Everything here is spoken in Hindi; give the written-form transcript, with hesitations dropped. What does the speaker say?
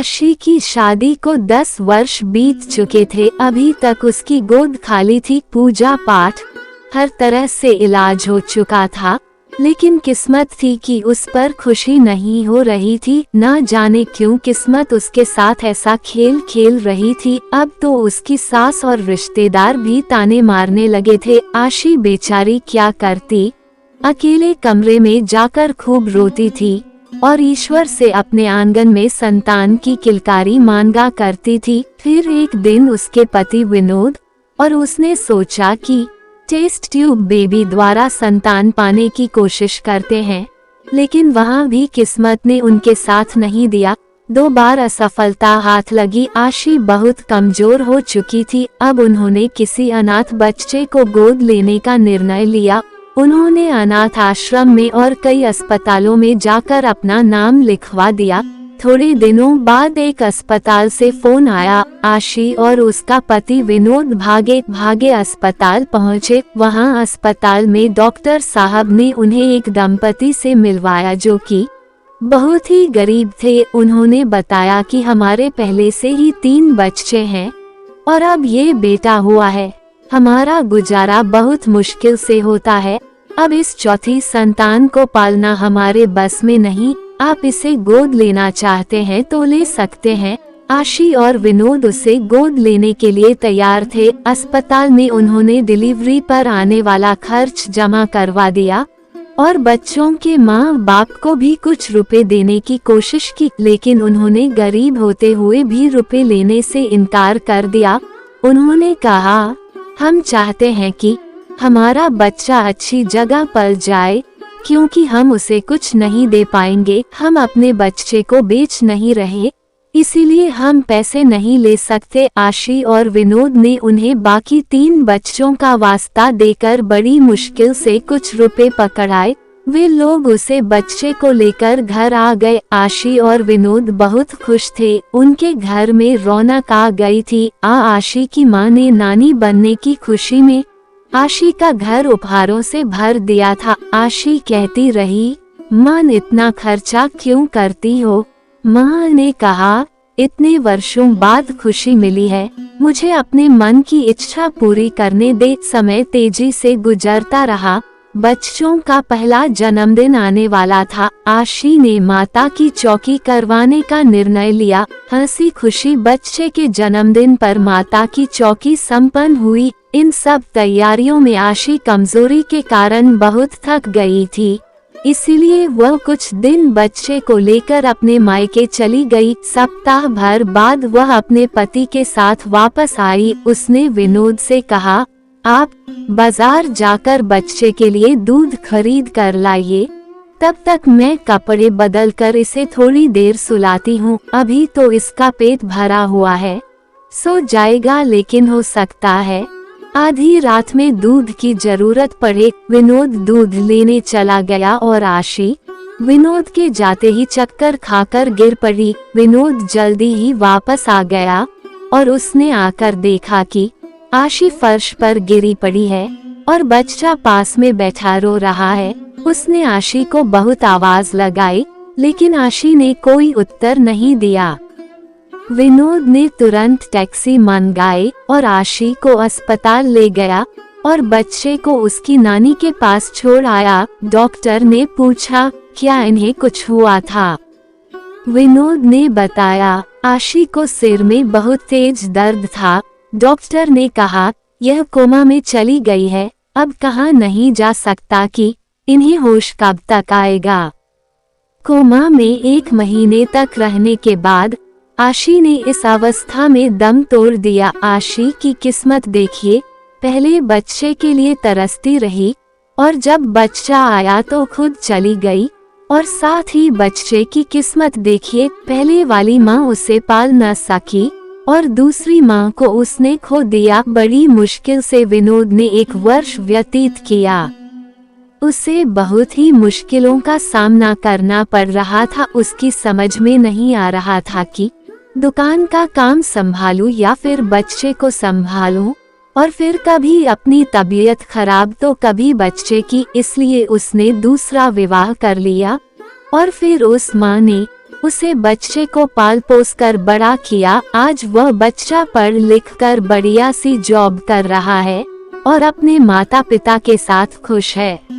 आशी की शादी को 10 वर्ष बीत चुके थे। अभी तक उसकी गोद खाली थी। पूजा पाठ हर तरह से इलाज हो चुका था, लेकिन किस्मत थी कि उस पर खुशी नहीं हो रही थी। न जाने क्यों किस्मत उसके साथ ऐसा खेल खेल रही थी। अब तो उसकी सास और रिश्तेदार भी ताने मारने लगे थे। आशी बेचारी क्या करती, अकेले कमरे में जाकर खूब रोती थी और ईश्वर से अपने आंगन में संतान की किलकारी मांगा करती थी। फिर एक दिन उसके पति विनोद और उसने सोचा कि टेस्ट ट्यूब बेबी द्वारा संतान पाने की कोशिश करते हैं, लेकिन वहाँ भी किस्मत ने उनके साथ नहीं दिया। 2 बार असफलता हाथ लगी। आशी बहुत कमजोर हो चुकी थी। अब उन्होंने किसी अनाथ बच्चे को गोद लेने का निर्णय लिया। उन्होंने अनाथ आश्रम में और कई अस्पतालों में जाकर अपना नाम लिखवा दिया। थोड़े दिनों बाद एक अस्पताल से फोन आया। आशी और उसका पति विनोद भागे भागे अस्पताल पहुंचे। वहां अस्पताल में डॉक्टर साहब ने उन्हें एक दंपति से मिलवाया जो कि बहुत ही गरीब थे। उन्होंने बताया कि हमारे पहले से ही 3 बच्चे हैं और अब ये बेटा हुआ है। हमारा गुजारा बहुत मुश्किल से होता है। अब इस चौथी संतान को पालना हमारे बस में नहीं। आप इसे गोद लेना चाहते हैं तो ले सकते हैं। आशी और विनोद उसे गोद लेने के लिए तैयार थे। अस्पताल में उन्होंने डिलीवरी पर आने वाला खर्च जमा करवा दिया और बच्चों के माँ बाप को भी कुछ रुपए देने की कोशिश की, लेकिन उन्होंने गरीब होते हुए भी रुपए लेने से इनकार कर दिया। उन्होंने कहा, हम चाहते हैं कि हमारा बच्चा अच्छी जगह पल जाए, क्योंकि हम उसे कुछ नहीं दे पाएंगे। हम अपने बच्चे को बेच नहीं रहे, इसीलिए हम पैसे नहीं ले सकते। आशी और विनोद ने उन्हें बाकी 3 बच्चों का वास्ता देकर बड़ी मुश्किल से कुछ रुपए पकड़ाए। वे लोग उसे बच्चे को लेकर घर आ गए। आशी और विनोद बहुत खुश थे। उनके घर में रौनक आ गई थी। आशी की माँ ने नानी बनने की खुशी में आशी का घर उपहारों से भर दिया था। आशी कहती रही, माँ इतना खर्चा क्यों करती हो? माँ ने कहा, इतने वर्षों बाद खुशी मिली है, मुझे अपने मन की इच्छा पूरी करने दे। समय तेजी से गुजरता रहा। बच्चों का पहला जन्मदिन आने वाला था। आशी ने माता की चौकी करवाने का निर्णय लिया। हंसी खुशी बच्चे के जन्मदिन पर माता की चौकी संपन्न हुई। इन सब तैयारियों में आशी कमजोरी के कारण बहुत थक गई थी, इसीलिए वह कुछ दिन बच्चे को लेकर अपने मायके चली गई। सप्ताह भर बाद वह अपने पति के साथ वापस आई। उसने विनोद से कहा, आप बाजार जाकर बच्चे के लिए दूध खरीद कर लाइए, तब तक मैं कपड़े बदल कर इसे थोड़ी देर सुलाती हूँ। अभी तो इसका पेट भरा हुआ है, सो जाएगा, लेकिन हो सकता है आधी रात में दूध की जरूरत पड़े। विनोद दूध लेने चला गया और आशी विनोद के जाते ही चक्कर खाकर गिर पड़ी। विनोद जल्दी ही वापस आ गया और उसने आकर देखा कि आशी फर्श पर गिरी पड़ी है और बच्चा पास में बैठा रो रहा है। उसने आशी को बहुत आवाज लगाई, लेकिन आशी ने कोई उत्तर नहीं दिया। विनोद ने तुरंत टैक्सी मंगाई और आशी को अस्पताल ले गया और बच्चे को उसकी नानी के पास छोड़ आया। डॉक्टर ने पूछा, क्या इन्हें कुछ हुआ था? विनोद ने बताया, आशी को सिर में बहुत तेज दर्द था। डॉक्टर ने कहा, यह कोमा में चली गई है, अब कहाँ नहीं जा सकता कि इन्हें होश कब तक आएगा। कोमा में 1 महीने तक रहने के बाद आशी ने इस अवस्था में दम तोड़ दिया। आशी की किस्मत देखिए, पहले बच्चे के लिए तरसती रही और जब बच्चा आया तो खुद चली गई, और साथ ही बच्चे की किस्मत देखिए, पहले वाली माँ उसे पाल न सकी और दूसरी माँ को उसने खो दिया। बड़ी मुश्किल से विनोद ने 1 वर्ष व्यतीत किया। उसे बहुत ही मुश्किलों का सामना करना पड़ रहा था। उसकी समझ में नहीं आ रहा था कि दुकान का काम संभालूं या फिर बच्चे को संभालूं, और फिर कभी अपनी तबीयत खराब तो कभी बच्चे की। इसलिए उसने दूसरा विवाह कर लिया और फिर उस माँ ने उसे बच्चे को पाल पोस कर बड़ा किया। आज वह बच्चा पढ़ लिख कर बढ़िया सी जॉब कर रहा है और अपने माता पिता के साथ खुश है।